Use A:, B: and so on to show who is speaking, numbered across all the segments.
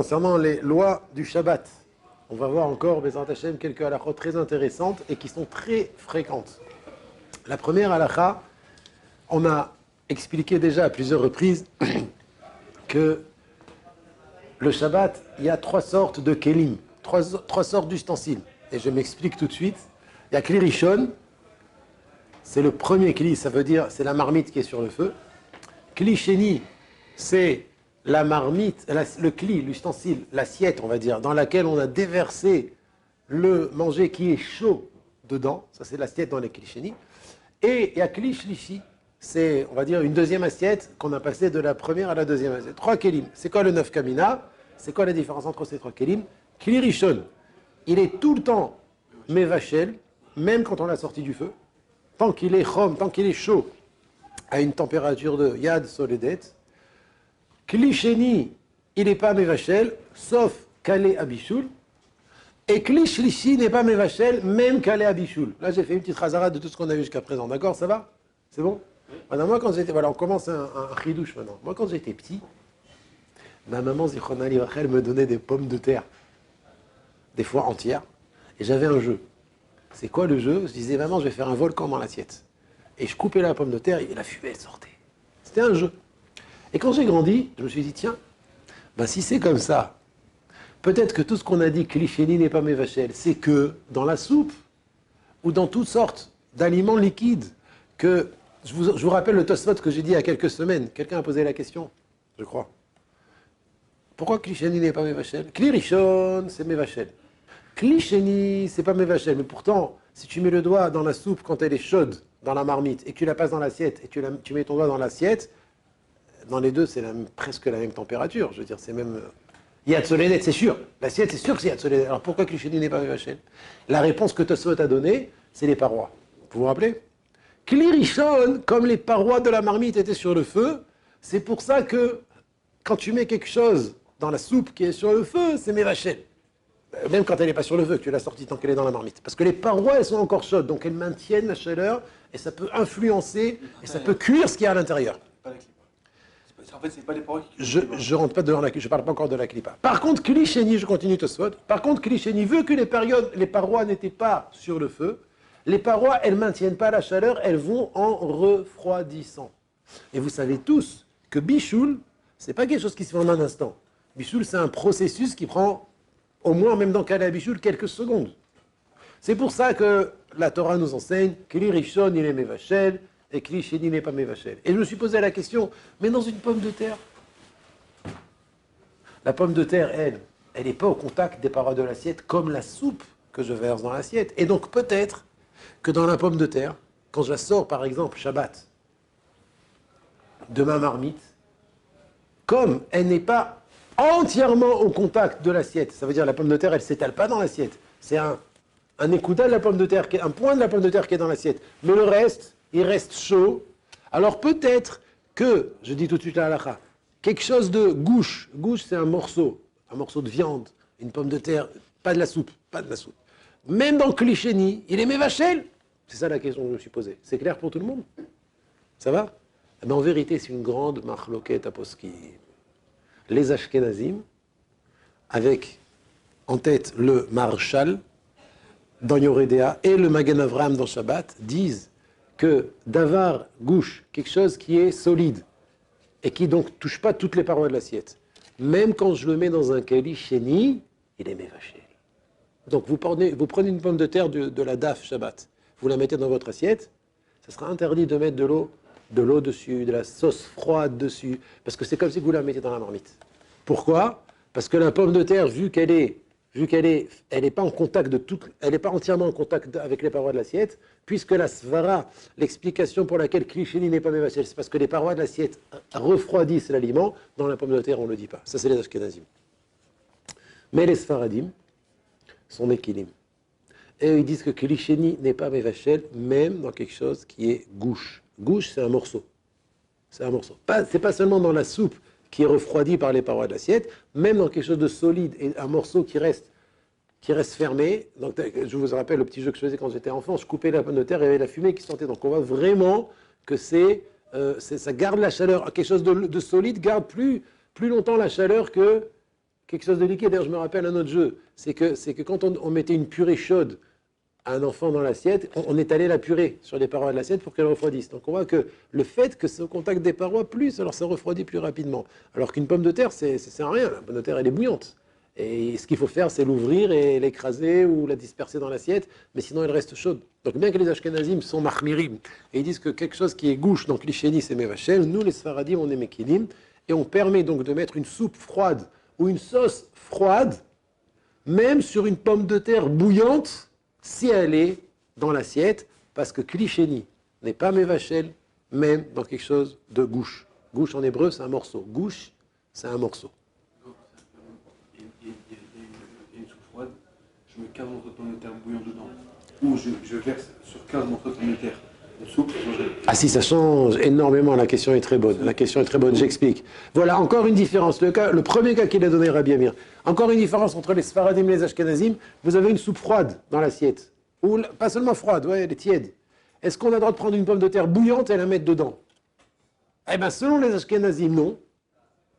A: concernant les lois du Shabbat. On va voir encore, Bezrat Hashem, quelques halachot très intéressantes et qui sont très fréquentes. La première halakha, on a expliqué déjà à plusieurs reprises que le Shabbat, il y a trois sortes de kelim, trois sortes d'ustensiles. Et je m'explique tout de suite. Il y a Kli Rishon, c'est le premier Kli, ça veut dire c'est la marmite qui est sur le feu. Kli Sheni, c'est la marmite, le Kli, l'ustensile, l'assiette, on va dire, dans laquelle on a déversé le manger qui est chaud dedans. Ça, c'est l'assiette dans les Kli Sheni. Et il y a Kli Shlishi, c'est, on va dire, une deuxième assiette qu'on a passé de la première à la deuxième assiette. Trois kelim. C'est quoi le neuf kamina? C'est quoi la différence entre ces trois kelim? Kli Rishon, il est tout le temps mevachel, même quand on l'a sorti du feu, tant qu'il est chom, tant qu'il est chaud, à une température de yad soledet. Kli Sheni, il n'est pas mevachel, sauf kalé abishul. Et Kli Shlishi n'est pas mevachel, même kalé abishul. Là, j'ai fait une petite razara de tout ce qu'on a vu jusqu'à présent. D'accord, ça va? C'est bon? Maintenant, moi, quand j'étais... Voilà, on commence un chidouche maintenant. Moi, quand j'étais petit, ma maman, Zichron Ali Rachel, me donnait des pommes de terre, des fois entières, et j'avais un jeu. C'est quoi le jeu? Je disais, maman, je vais faire un volcan dans l'assiette. Et je coupais la pomme de terre et la fumée, elle sortait. C'était un jeu. Et quand j'ai grandi, je me suis dit, tiens, ben, si c'est comme ça, peut-être que tout ce qu'on a dit, Kli Sheni n'est pas mevachel, c'est que dans la soupe, ou dans toutes sortes d'aliments liquides, que, je vous rappelle le Tosfot que j'ai dit il y a quelques semaines, quelqu'un a posé la question, je crois. Pourquoi Kli Sheni n'est pas mevachel? Kli Rishon, c'est mevachel. Kli Sheni, c'est pas mevachel, mais pourtant, si tu mets le doigt dans la soupe quand elle est chaude, dans la marmite, et que tu la passes dans l'assiette, et tu mets ton doigt dans l'assiette, dans les deux, c'est presque la même température. Je veux dire, c'est même... Yad Soledet, c'est sûr. L'assiette, c'est sûr que c'est Yad Soledet. Alors pourquoi Kli Sheni n'est pas mevachel? La réponse que Tosfot a donnée, c'est les parois. Vous vous rappelez? Kli Rishon, comme les parois de la marmite étaient sur le feu, c'est pour ça que quand tu mets quelque chose dans la soupe qui est sur le feu, c'est mevachel. Même quand elle n'est pas sur le feu, que tu l'as sortie tant qu'elle est dans la marmite. Parce que les parois, elles sont encore chaudes, donc elles maintiennent la chaleur, et ça peut influencer, et ça peut cuire ce qu'il y a à l'intérieur.
B: En fait, c'est pas les parois qui...
A: Je rentre pas dans la je parle pas encore de la clipa. Par contre, Kli Sheni, je continue Tosfot. Par contre, Kli Sheni, vu que les parois n'étaient pas sur le feu, les parois, elles maintiennent pas la chaleur, elles vont en refroidissant. Et vous savez tous que Bichoul, c'est pas quelque chose qui se fait en un instant. Bichoul, c'est un processus qui prend, au moins, même dans Kalé Bichoul, quelques secondes. C'est pour ça que la Torah nous enseigne Kli Rishon, il est mevachel, et Kli Sheni n'est pas mevachel. Et je me suis posé la question, mais dans une pomme de terre, la pomme de terre, elle n'est pas au contact des parois de l'assiette comme la soupe que je verse dans l'assiette. Et donc peut-être que dans la pomme de terre, quand je la sors par exemple Shabbat de ma marmite, comme elle n'est pas entièrement au contact de l'assiette, ça veut dire la pomme de terre, elle ne s'étale pas dans l'assiette. C'est un écouda de la pomme de terre, un point de la pomme de terre qui est dans l'assiette. Mais le reste, il reste chaud. Alors peut-être que, je dis tout de suite la halakha, quelque chose de gouche. Gouche, c'est un morceau de viande, une pomme de terre, pas de la soupe, pas de la soupe. Même dans Kli Sheni, il est mevachel. C'est ça la question que je me suis posée. C'est clair pour tout le monde? Ça va? Mais en vérité, c'est une grande machloket à poskim. Les Ashkenazim, avec en tête le Marshal dans Yoredea et le Magen Avraham dans Shabbat, disent que davar, gouche, quelque chose qui est solide et qui donc touche pas toutes les parois de l'assiette. Même quand je le mets dans un Kli Sheni, il est mevachel. Donc vous prenez une pomme de terre de la daf Shabbat, vous la mettez dans votre assiette, ça sera interdit de mettre de l'eau dessus, de la sauce froide dessus, parce que c'est comme si vous la mettez dans la marmite. Pourquoi? Parce que la pomme de terre, vu qu'elle n'est pas en contact elle n'est pas entièrement en contact avec les parois de l'assiette, puisque la svara, l'explication pour laquelle Kli Sheni n'est pas mevachel, c'est parce que les parois de l'assiette refroidissent l'aliment. Dans la pomme de terre, on ne le dit pas. Ça, c'est les Ashkenazim. Mais les Sfaradim sont mékilim. Et ils disent que Kli Sheni n'est pas mevachel, même dans quelque chose qui est gouche. Gouche, c'est un morceau. C'est un morceau. C'est pas seulement dans la soupe qui est refroidie par les parois de l'assiette, même dans quelque chose de solide et un morceau qui reste fermé. Donc, je vous rappelle le petit jeu que je faisais quand j'étais enfant, je coupais la pomme de terre et il y avait la fumée qui sortait. Donc on voit vraiment que ça garde la chaleur. Quelque chose de solide garde plus longtemps la chaleur quelque chose de liquide. D'ailleurs, je me rappelle un autre jeu, c'est que quand on mettait une purée chaude à un enfant dans l'assiette, on étalait la purée sur les parois de l'assiette pour qu'elle refroidisse. Donc on voit que le fait que c'est au contact des parois, plus, alors ça refroidit plus rapidement. Alors qu'une pomme de terre, ça sert à rien. La pomme de terre, elle est bouillante. Et ce qu'il faut faire, c'est l'ouvrir et l'écraser ou la disperser dans l'assiette, mais sinon elle reste chaude. Donc bien que les Ashkenazim sont mahmirim, et ils disent que quelque chose qui est gouche, donc l'isheni c'est mevachel, nous les Sfaradim on est mekilim, et on permet donc de mettre une soupe froide ou une sauce froide, même sur une pomme de terre bouillante, si elle est dans l'assiette, parce que klisheni n'est pas mevachel, même dans quelque chose de gouche. Gouche en hébreu c'est un morceau, gouche c'est un morceau.
B: Je mets 15 morceaux de pommes de terre bouillants dedans. Ou je verse sur 15 morceaux de pommes de terre une soupe.
A: Ah si, ça change énormément, la question est très bonne. La question est très bonne, j'explique. Voilà, encore une différence. Le premier cas qu'il a donné Rabbi Amir. Encore une différence entre les Sfaradim et les Ashkenazim. Vous avez une soupe froide dans l'assiette. Ou pas seulement froide, ouais, elle est tiède. Est-ce qu'on a le droit de prendre une pomme de terre bouillante et la mettre dedans? Eh bien, selon les Ashkenazim, non.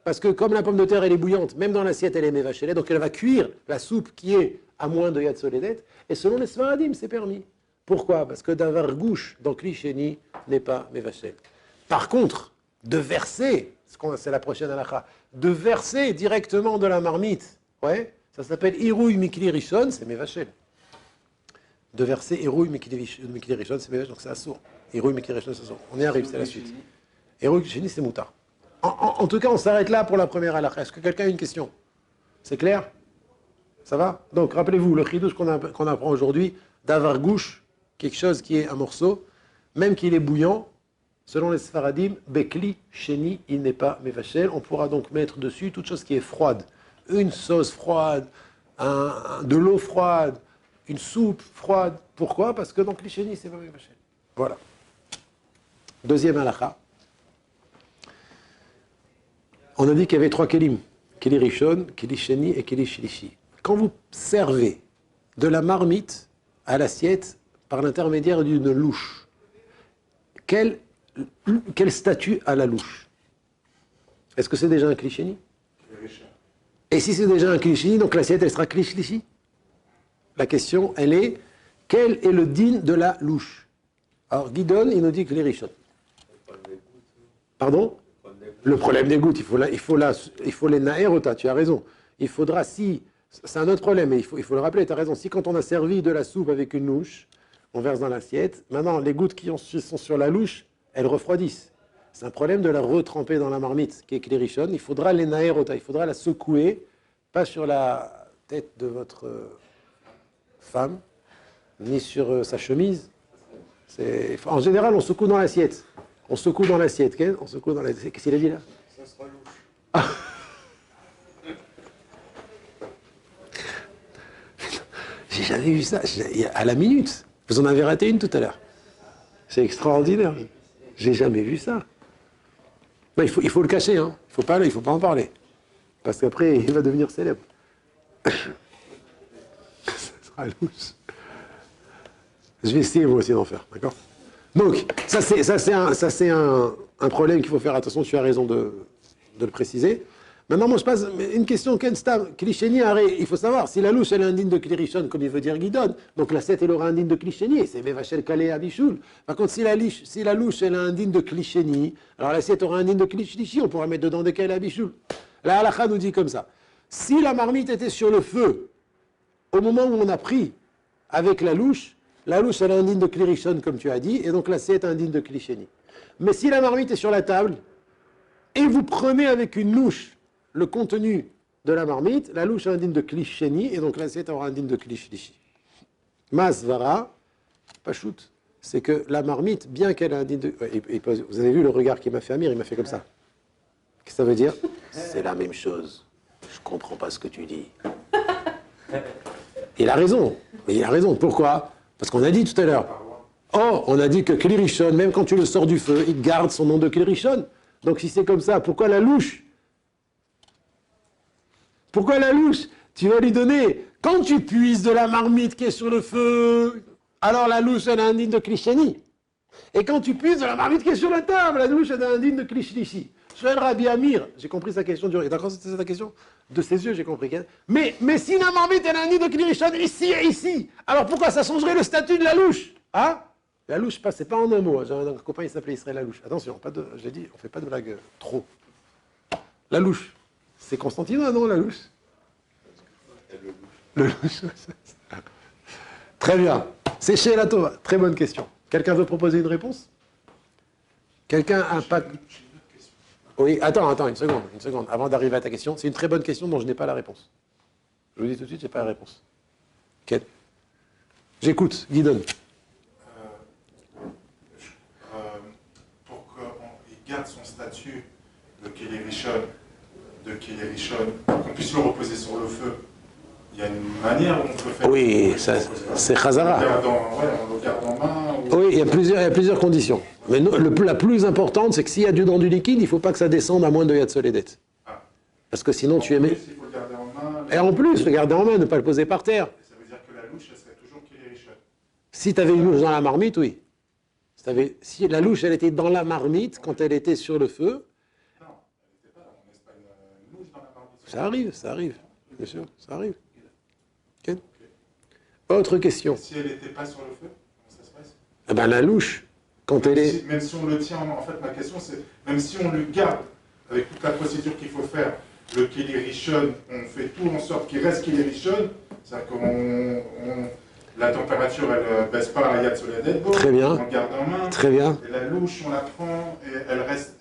A: Parce que comme la pomme de terre, elle est bouillante, même dans l'assiette, elle est mévachelle, donc elle va cuire la soupe qui est à moins de Yad Soledet. Et selon les Sfaradim, c'est permis. Pourquoi? Parce que d'avoir gouche dans klisheni n'est pas mévachel. Par contre, de verser, c'est la prochaine halakha, de verser directement de la marmite, ouais, ça s'appelle irouille mikli rishon, c'est mévachel. De verser irouille mikli rishon, c'est mévachel, donc c'est assour. Irouille mikli rishon, c'est assour. On y arrive, c'est la suite. Irouille klisheni, c'est moutar. En tout cas, on s'arrête là pour la première halakha. Est-ce que quelqu'un a une question? C'est clair? Ça va? Donc, rappelez-vous, le chidouche qu'on apprend aujourd'hui, d'avoir gouche, quelque chose qui est un morceau, même qu'il est bouillant, selon les Sfaradim, Bekli, Sheni, il n'est pas Mevachel. On pourra donc mettre dessus toute chose qui est froide. Une sauce froide, de l'eau froide, une soupe froide. Pourquoi? Parce que donc, Sheni, c'est pas Mevachel. Voilà. Deuxième halakha. On a dit qu'il y avait trois kelim. Keli Rishon, Keli Sheni et Keli Shlishi. Quand vous servez de la marmite à l'assiette par l'intermédiaire d'une louche, quel statut a la louche? Est-ce que c'est déjà un klisheni? Et si c'est déjà un klisheni, donc l'assiette elle sera klishlishi? La question, elle est, quel est le din de la louche? Alors Guidon, il nous dit que les Rishon. Pardon? Le problème des gouttes, il faut les naérota, tu as raison. Il faudra, si, c'est un autre problème, mais il faut le rappeler, tu as raison. Si quand on a servi de la soupe avec une louche, on verse dans l'assiette, maintenant les gouttes qui sont sur la louche, elles refroidissent. C'est un problème de la retremper dans la marmite, qui est klérichonne. Il faudra les naérota, il faudra la secouer, pas sur la tête de votre femme, ni sur sa chemise. En général, on secoue dans l'assiette. On secoue dans l'assiette, on secoue dans l'assiette. Qu'est-ce qu'il a dit là? Ça sera louche. Ah. J'ai jamais vu ça. À la minute. Vous en avez raté une tout à l'heure. C'est extraordinaire. J'ai jamais vu ça. Non, il faut le cacher, hein. Il faut pas en parler. Parce qu'après, il va devenir célèbre. Ça sera louche. Je vais essayer moi aussi d'en faire, d'accord? Donc, ça c'est un problème qu'il faut faire attention, tu as raison de le préciser. Maintenant, moi je passe une question, Klisheni, il faut savoir, si la louche elle est indigne de Klirishon, comme il veut dire Guidon, donc l'assiette elle aura un digne de Klisheni, c'est Mevachel Kalé Abichoul. Par contre, si la louche elle a un digne de Klisheni, alors l'assiette aura un digne de Klishlishi, on pourra mettre dedans des Kalé Abichoul. La halakha nous dit comme ça. Si la marmite était sur le feu, au moment où on a pris avec la louche, elle a un digne de klirishon, comme tu as dit, et donc l'assiette a un digne de klisheni. Mais si la marmite est sur la table, et vous prenez avec une louche le contenu de la marmite, la louche a un digne de klisheni, et donc l'assiette aura un digne de klishlishi. Masvara, pachout, c'est que la marmite, bien qu'elle ait un digne de... Vous avez vu le regard qu'il m'a fait Amir, il m'a fait comme ça. Qu'est-ce que ça veut dire? C'est la même chose. Je comprends pas ce que tu dis. Il a raison. Mais il a raison. Pourquoi? Parce qu'on a dit tout à l'heure. Oh, on a dit que klirishon, même quand tu le sors du feu, il garde son nom de klirishon. Donc si c'est comme ça, pourquoi la louche? Pourquoi la louche? Tu vas lui donner, quand tu puises de la marmite qui est sur le feu, alors la louche elle a un digne de klisheni. Et quand tu puises de la marmite qui est sur la table, la louche elle a un digne de klishlishi. Joël Rabbi Amir, j'ai compris sa question. D'accord, c'était ta question? De ses yeux, j'ai compris. Mais si la marmite, elle a un nid de Klirishon ici et ici, alors pourquoi ça changerait le statut de la louche? Hein? La louche, c'est pas en un mot. J'ai un copain, il s'appelait Israël Lalouche. Attention, j'ai dit, on fait pas de blague trop. La louche, c'est Constantinois, non, la louche? Le louche. Très bien. C'est chez la Tova. Très bonne question. Quelqu'un veut proposer une réponse? Quelqu'un a pas... Oui, attends, une seconde. Avant d'arriver à ta question, c'est une très bonne question dont je n'ai pas la réponse. Je vous dis tout de suite, je n'ai pas la réponse. Quelle? J'écoute, Guidon.
C: Pour qu'il garde son statut de Keli Rishon, qu'on puisse le reposer sur le feu, il y a une manière dont on peut faire.
A: Oui, c'est Chazara.
C: On le garde en main.
A: Oui, il y a plusieurs conditions. Mais la plus importante, c'est que s'il y a dans du liquide, il ne faut pas que ça descende à moins de Yad Soledet. Parce que sinon, tu émets.
C: Il faut le garder en main.
A: Et en plus, le garder en main, ne pas le poser par terre.
C: Ça veut dire que la louche, elle serait toujours Keli Rishon.
A: Si tu avais une louche dans la marmite, oui. Si la louche, elle était dans la marmite, quand elle était sur le feu.
C: Non, elle n'était pas là. On laisse pas une louche dans la marmite.
A: Ça arrive. Bien sûr, ça arrive. Okay. Autre question.
C: Si elle n'était pas sur le feu, comment ça se passe?
A: Eh ben, la louche, quand elle est...
C: Même si on le tient, en fait, ma question, c'est, même si on le garde, avec toute la procédure qu'il faut faire, le Keli Rishon, on fait tout en sorte qu'il reste Keli Rishon, c'est-à-dire la température, elle ne baisse pas à Yad Soledet,
A: Très bien.
C: on le garde en main,
A: Très bien.
C: et la louche, on la prend, et elle reste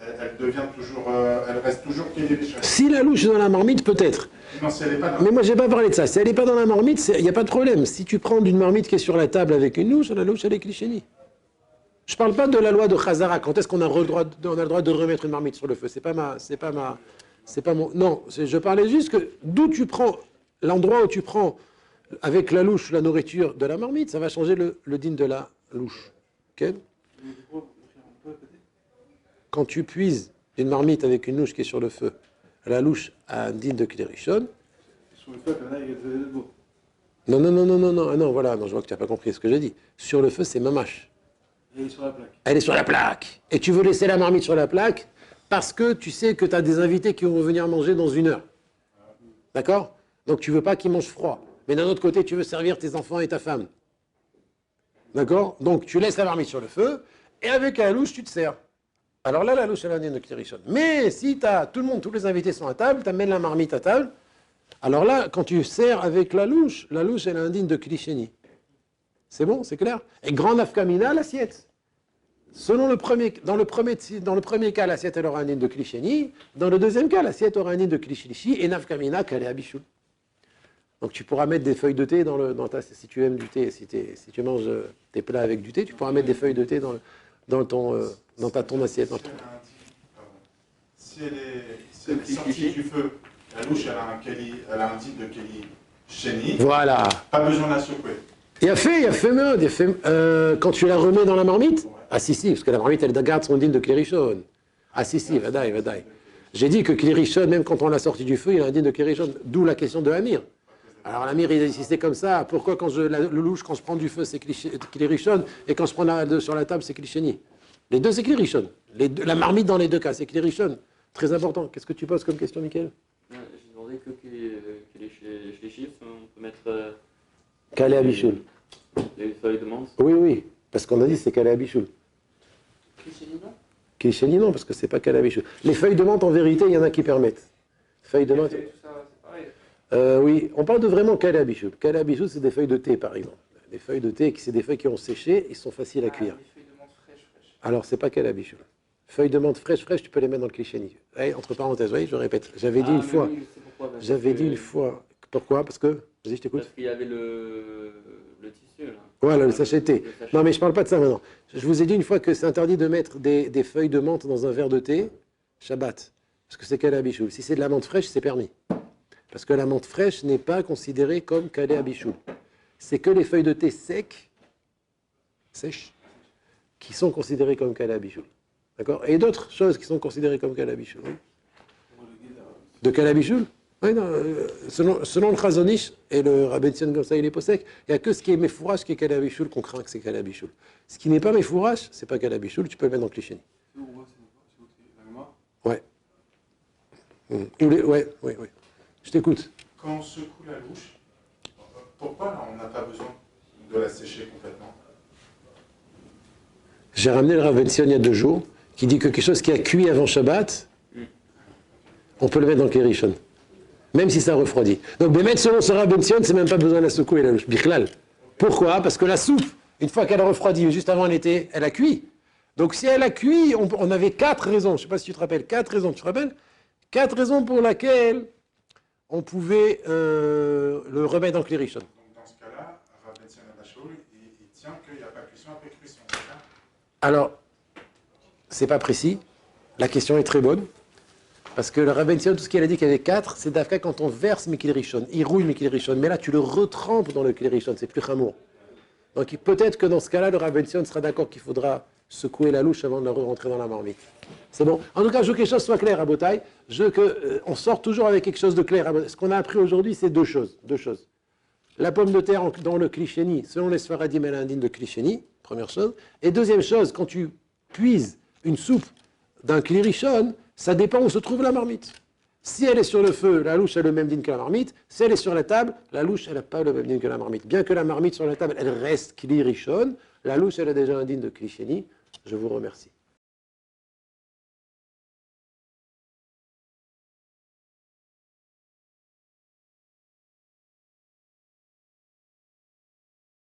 C: toujours Keli Rishon.
A: Si la louche est dans la marmite, peut-être.
C: Non, si elle n'est pas dans
A: Mais moi, je n'ai pas parlé de ça. Si elle n'est pas dans la marmite, il n'y a pas de problème. Si tu prends d'une marmite qui est sur la table avec une louche, la louche, elle est Klisheni. Je ne parle pas de la loi de Chazara. Quand est-ce qu'on a le droit de remettre une marmite sur le feu? C'est pas mon. Non, je parlais juste que d'où tu prends, l'endroit où tu prends avec la louche la nourriture de la marmite, ça va changer le din de la louche. Okay? Quand tu puises une marmite avec une louche qui est sur le feu, la louche a un din de Klirishon.
B: Sur le feu, il y a de beau.
A: Non, voilà, je vois que tu n'as pas compris ce que j'ai dit. Sur le feu, c'est mamache.
B: Elle est sur la plaque.
A: Elle est sur la plaque. Et tu veux laisser la marmite sur la plaque parce que tu sais que tu as des invités qui vont venir manger dans 1 heure. D'accord? Donc tu veux pas qu'ils mangent froid. Mais d'un autre côté, tu veux servir tes enfants et ta femme. D'accord? Donc tu laisses la marmite sur le feu et avec la louche, tu te sers. Alors là, la louche, elle a un din de Klirishon. Mais si tous les invités sont à table, tu amènes la marmite à table. Alors là, quand tu sers avec la louche, elle a un din de Klisheni. C'est bon, c'est clair? Et grand nafkamina, l'assiette. Dans le premier cas, l'assiette elle aura un din de Klisheni. Dans le deuxième cas, l'assiette aura un din de Klishlishi et nafkamina qu'elle est abishul. Donc tu pourras mettre des feuilles de thé si tu aimes du thé, si tu manges tes plats avec du thé, tu pourras mettre des feuilles de thé dans ton assiette.
C: Si elle est sortie du feu, la louche, elle a un din de Keli Sheni.
A: Voilà.
C: Pas besoin de la secouer.
A: Il y a fait, quand tu la remets dans la marmite.
C: Ouais.
A: Ah si, parce que la marmite, elle garde son din de Klirishon. Ah si, vadaï. J'ai dit que Klirishon, même quand on l'a sorti du feu, il a un din de Klirishon. D'où la question de Amir. Alors l'Amir, il insistait comme ça. Pourquoi quand le louche, quand je prends du feu, c'est Klirishon, et quand je prends sur la table, c'est Klisheni? Les deux, c'est Klirishon. La marmite dans les deux cas, c'est Klirishon. Très important. Qu'est-ce que tu poses comme question, Mickaël?
D: J'ai demandé que les chiffres, on peut mettre
A: Kalé Abishul.
D: les feuilles de menthe.
A: Oui, parce qu'on a dit c'est Kalé Abishul. Klisheni non, parce que c'est pas Kalé Abishul. Les feuilles de menthe, en vérité, il y en a qui permettent. Feuilles de menthe. Oui, on parle de vraiment Kalé Abishul. Kalé Abishul, c'est des feuilles de thé, par exemple. Des feuilles de thé, c'est des feuilles qui ont séché, ils sont faciles à cuire.
D: Les feuilles de menthe fraîches.
A: Alors, c'est pas Kalé Abishul. Feuilles de menthe fraîches, tu peux les mettre dans le Klisheni. Entre parenthèses, oui, je répète. J'avais dit une fois. Pourquoi? Parce que. Vas-y, je t'écoute.
D: Parce qu'il y avait le tissu, là.
A: Voilà, le sachet de thé.
D: Le sachet.
A: Non, mais je parle pas de ça maintenant. Je vous ai dit une fois que c'est interdit de mettre des feuilles de menthe dans un verre de thé, Shabbat. Parce que c'est Kalé Abishul. Si c'est de la menthe fraîche, c'est permis. Parce que la menthe fraîche n'est pas considérée comme Kalé Abishul. C'est que les feuilles de thé sèches, qui sont considérées comme Kalé Abishul. D'accord? Et d'autres choses qui sont considérées comme Kalé Abishul. Oui. De Kalé Abishul? Oui, non, selon le Chazonish et le Rabbi Tzion comme ça, il est posek, il n'y a que ce qui est Mefourash qui est Kalé Abishul qu'on craint que c'est Kalé Abishul. Ce qui n'est pas Mefourash, c'est pas Kalé Abishul, tu peux le mettre dans le Klisheni. Ouais. Oui. Je t'écoute.
C: Quand on secoue la louche, pourquoi là, on n'a pas besoin de la sécher complètement?
A: J'ai ramené le Rav Ben Sion il y a 2 jours, qui dit que quelque chose qui a cuit avant Shabbat, on peut le mettre dans le Kérishon, même si ça refroidit. Donc, mais mettre selon ce Rav Ben Sion, c'est même pas besoin de la secouer, la louche. Bichlal. Pourquoi? Parce que la soupe, une fois qu'elle a refroidi, juste avant l'été, elle a cuit. Donc, si elle a cuit, on avait 4 raisons. Je ne sais pas si tu te rappelles. 4 raisons. Tu te rappelles? 4 raisons pour lesquelles on pouvait le remettre dans le Kérishon.
C: Donc dans ce cas-là, Rav Ben Sion Abashaoul, il tient qu'il n'y a pas cuisson après cuisson. C'est ça?
A: Alors, c'est pas précis. La question est très bonne. Parce que le Rav Ben Sion, tout ce qu'il a dit qu'il y avait 4, c'est d'afin quand on verse Mikil Rishon, il rouille Mikil Rishon. Mais là, tu le retrempes dans le Mikil Rishon, c'est plus chamour. Donc peut-être que dans ce cas-là, le Rav Ben Sion sera d'accord qu'il faudra secouer la louche avant de la rentrer dans la marmite. C'est bon? En tout cas, je veux que les choses soient claires à Botaï. Je veux qu'on sorte toujours avec quelque chose de clair. Ce qu'on a appris aujourd'hui, c'est 2 choses. 2 choses. La pomme de terre dans le Klisheni, selon les Sfaradim, elle indigne de Klisheni, première chose. Et deuxième chose, quand tu puises une soupe d'un Kli Rishon, ça dépend où se trouve la marmite. Si elle est sur le feu, la louche a le même dîne que la marmite. Si elle est sur la table, la louche, elle n'a pas le même dîne que la marmite. Bien que la marmite sur la table, elle reste Kli Rishon, la louche, elle a déjà un dîne de Klisheni. Je vous remercie.